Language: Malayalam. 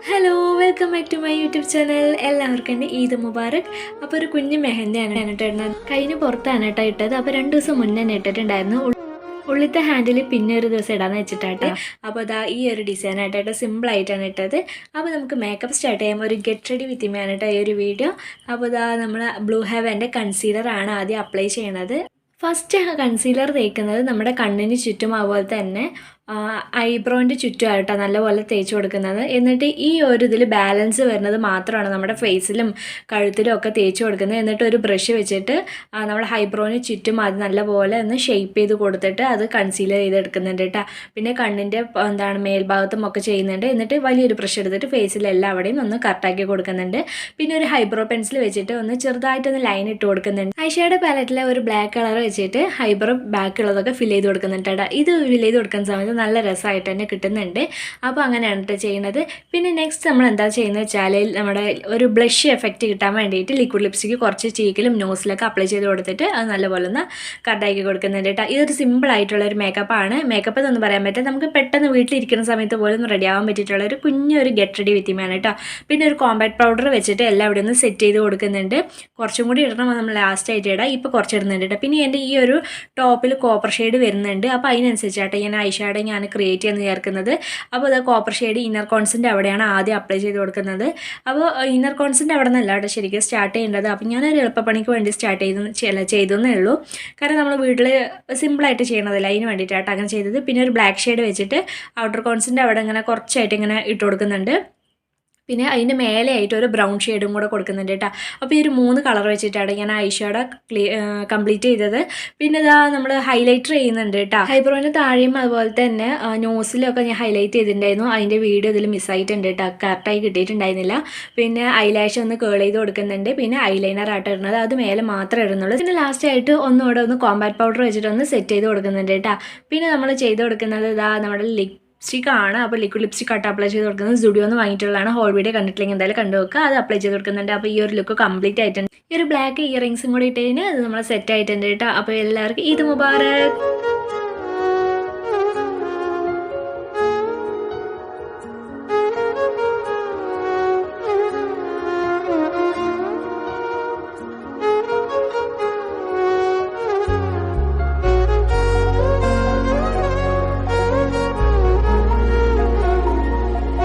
Hello welcome back to my YouTube channel. എല്ലാവർക്കും എൻ്റെ ഈദ് മുബാറക്. അപ്പോൾ ഒരു കുഞ്ഞു മെഹന്തിയാണ് ഇട്ടിരുന്നത്. കൈന് പുറത്താണ് കേട്ടോ ഇട്ടത്. അപ്പോൾ 2 ദിവസം മുന്നേ തന്നെ ഇട്ടിട്ടുണ്ടായിരുന്നു. ഉള്ളിലത്തെ ഹാൻഡിൽ പിന്നെ ഒരു ദിവസം ഇടാന്ന് വെച്ചിട്ടാട്ടെ. അപ്പോൾ അതാ ഈ ഒരു ഡിസൈൻ ആയിട്ടായിട്ട് സിമ്പിളായിട്ടാണ് ഇട്ടത്. അപ്പോൾ നമുക്ക് മേക്കപ്പ് സ്റ്റാർട്ട് ചെയ്യാം. ഒരു ഗെറ്റ് റെഡി വിത്ത് മീ ആണ് കേട്ടോ ഈ ഒരു വീഡിയോ. അപ്പോൾ ഇതാ നമ്മൾ ബ്ലൂ ഹെവൻ്റെ കൺസീലറാണ് ആദ്യം അപ്ലൈ ചെയ്യണത്. ഫസ്റ്റ് കൺസീലർ തേക്കുന്നത് നമ്മുടെ കണ്ണിന് ചുറ്റും അതുപോലെ തന്നെ ഐബ്രോൻ്റെ ചുറ്റുമായിട്ടാണ് നല്ലപോലെ തേച്ച് കൊടുക്കുന്നത്. എന്നിട്ട് ഈ ഒരു ഇതിൽ ബാലൻസ് വരുന്നത് മാത്രമാണ് നമ്മുടെ ഫേസിലും കഴുത്തിലും ഒക്കെ തേച്ച് കൊടുക്കുന്നത്. എന്നിട്ട് ഒരു ബ്രഷ് വെച്ചിട്ട് നമ്മുടെ ഐബ്രോന് ചുറ്റും അത് നല്ലപോലെ ഒന്ന് ഷേപ്പ് ചെയ്ത് കൊടുത്തിട്ട് അത് കൺസീലർ ചെയ്തെടുക്കുന്നുണ്ട് കേട്ടോ. പിന്നെ കണ്ണിൻ്റെ മേൽഭാഗത്തും ഒക്കെ ചെയ്യുന്നുണ്ട്. എന്നിട്ട് വലിയൊരു ബ്രഷ് എടുത്തിട്ട് ഫേസിലെല്ലാവിടെയും ഒന്ന് കറക്റ്റാക്കി കൊടുക്കുന്നുണ്ട്. പിന്നെ ഒരു ഐബ്രോ പെൻസിൽ വെച്ചിട്ട് ഒന്ന് ചെറുതായിട്ടൊന്ന് ലൈൻ ഇട്ട് കൊടുക്കുന്നുണ്ട്. ഐഷാഡോ പാലറ്റിലെ ഒരു ബ്ലാക്ക് കളർ വെച്ചിട്ട് ഐബ്രോ ബാക്കുള്ളതൊക്കെ ഫിൽ ചെയ്ത് കൊടുക്കുന്നുണ്ട് കേട്ടോ. ഇത് ഫിൽ ചെയ്ത് കൊടുക്കുന്ന സമയത്ത് നല്ല രസമായിട്ട് തന്നെ കിട്ടുന്നുണ്ട്. അപ്പോൾ അങ്ങനെയാണ് കേട്ടോ ചെയ്യുന്നത്. പിന്നെ നെക്സ്റ്റ് നമ്മൾ എന്താ ചെയ്യുന്നത് വെച്ചാൽ നമ്മുടെ ഒരു ബ്ലഷ് എഫക്റ്റ് കിട്ടാൻ വേണ്ടിയിട്ട് ലിക്വിഡ് ലിപ്സ്റ്റിക്ക് കുറച്ച് ചീക്കിലും നോസിലൊക്കെ അപ്ലൈ ചെയ്ത് കൊടുത്തിട്ട് അത് നല്ലപോലെ ഒന്ന് കട്ടാക്കി കൊടുക്കുന്നുണ്ട് കേട്ടോ. ഇതൊരു സിമ്പിളായിട്ടുള്ളൊരു മേക്കപ്പാണ്. മേക്കപ്പ് എന്നൊന്നും പറയാൻ പറ്റില്ല, നമുക്ക് പെട്ടെന്ന് വീട്ടിലിരിക്കുന്ന സമയത്ത് പോലും റെഡി ആവാൻ പറ്റിയിട്ടുള്ള ഒരു കുഞ്ഞൊരു ഗെറ്റ് റെഡി വിത്ത് മീ ആണ് കേട്ടോ. പിന്നെ ഒരു കോമ്പാക്ട് പൗഡർ വെച്ചിട്ട് എല്ലാം ഇവിടെ ഒന്ന് സെറ്റ് ചെയ്ത് കൊടുക്കുന്നുണ്ട്. കുറച്ചും കൂടി ഇടണം, നമ്മൾ ലാസ്റ്റ് ആയിട്ട് ഇടാം. ഇപ്പോൾ കുറച്ച് ഇടുന്നുണ്ട് കേട്ടോ. പിന്നെ എൻ്റെ ഈ ഒരു ടോപ്പിൽ കോപ്പർ ഷെയ്ഡ് വരുന്നുണ്ട്. അപ്പോൾ അതിനനുസരിച്ചായിട്ട് ഞാൻ ഐഷാഡോ ഞാൻ ക്രിയേറ്റ് ചെയ്യാൻ ചേർക്കുന്നത്. അപ്പോൾ അത് കോപ്പർ ഷെയ്ഡ് ഇന്നർ കോൺസിൻ്റെ അവിടെയാണ് ആദ്യം അപ്ലൈ ചെയ്ത് കൊടുക്കുന്നത്. അപ്പോൾ ഇന്നർ കോൺസിൻ്റെ അവിടെ നിന്നല്ല കേട്ടോ ശരിക്കും സ്റ്റാർട്ട് ചെയ്യേണ്ടത്. അപ്പോൾ ഞാനൊരു എളുപ്പപ്പണിക്ക് വേണ്ടി ചെയ്തെന്നേ ഉള്ളൂ. കാരണം നമ്മൾ വീട്ടിൽ സിമ്പിളായിട്ട് ചെയ്യണതല്ല, അതിന് വേണ്ടിയിട്ടാണ് അങ്ങനെ ചെയ്തത്. പിന്നെ ഒരു ബ്ലാക്ക് ഷെയ്ഡ് വെച്ചിട്ട് ഔട്ടർ കോൺസിൻ്റെ അവിടെ ഇങ്ങനെ കുറച്ചായിട്ട് ഇങ്ങനെ ഇട്ട് കൊടുക്കുന്നുണ്ട്. പിന്നെ അതിൻ്റെ മേലെയായിട്ട് ഒരു ബ്രൗൺ ഷെയ്ഡും കൂടെ കൊടുക്കുന്നുണ്ട് കേട്ടോ. അപ്പോൾ ഈ ഒരു 3 കളർ വെച്ചിട്ടാണ് ഞാൻ ഐഷാഡോ കംപ്ലീറ്റ് ചെയ്തത്. പിന്നെ ഇതാ നമ്മൾ ഹൈലൈറ്റർ ചെയ്യുന്നുണ്ട് കേട്ടോ. ഐബ്രോൻ്റെ താഴെയും അതുപോലെ തന്നെ നോസിലൊക്കെ ഞാൻ ഹൈലൈറ്റ് ചെയ്തിട്ടുണ്ടായിരുന്നു. അതിൻ്റെ വീഡിയോ ഇതിൽ മിസ്സായിട്ടുണ്ട് കേട്ടോ, കറക്റ്റായി കിട്ടിയിട്ടുണ്ടായിരുന്നില്ല. പിന്നെ ഐലാഷ് ഒന്ന് കേൾ ചെയ്ത് കൊടുക്കുന്നുണ്ട്. പിന്നെ ഐലൈനർ ആയിട്ട് ഇടുന്നത് അത് മേലെ മാത്രമേ ഇടുന്നുള്ളൂ. പിന്നെ ലാസ്റ്റ് ആയിട്ട് ഒന്നുകൂടെ ഒന്ന് കോമ്പാക്ട് പൗഡർ വെച്ചിട്ട് ഒന്ന് സെറ്റ് ചെയ്ത് കൊടുക്കുന്നുണ്ട് കേട്ടോ. പിന്നെ നമ്മൾ ചെയ്ത് കൊടുക്കുന്നത് ഇതാ നമ്മുടെ ലിപ്സ്റ്റിക്കാണ്. അപ്പോൾ ലിക്വിഡ് ലിപ്സ്റ്റിക് ആയിട്ട് അപ്ലൈ ചെയ്ത് കൊടുക്കുന്നത് സ്റ്റുഡിയോന്ന് വാങ്ങിയിട്ടുള്ളതാണ്. ഹോൾ വീഡിയോ കണ്ടിട്ടില്ലെങ്കിൽ എന്തായാലും കണ്ടു നോക്കുക. അത് അപ്ലൈ ചെയ്ത് കൊടുക്കുന്നുണ്ട്. അപ്പോൾ ഈ ഒരു ലുക്ക് കംപ്ലീറ്റ് ആയിട്ടുണ്ട്. ഈ ഒരു ബ്ലാക്ക് ഇയറിങ്സും കൂടി ഇട്ടതിന് അത് നമ്മൾ സെറ്റ് ആയിട്ടുണ്ട് കേട്ടോ. അപ്പോൾ എല്ലാവർക്കും ഈദ് മുബാറക്.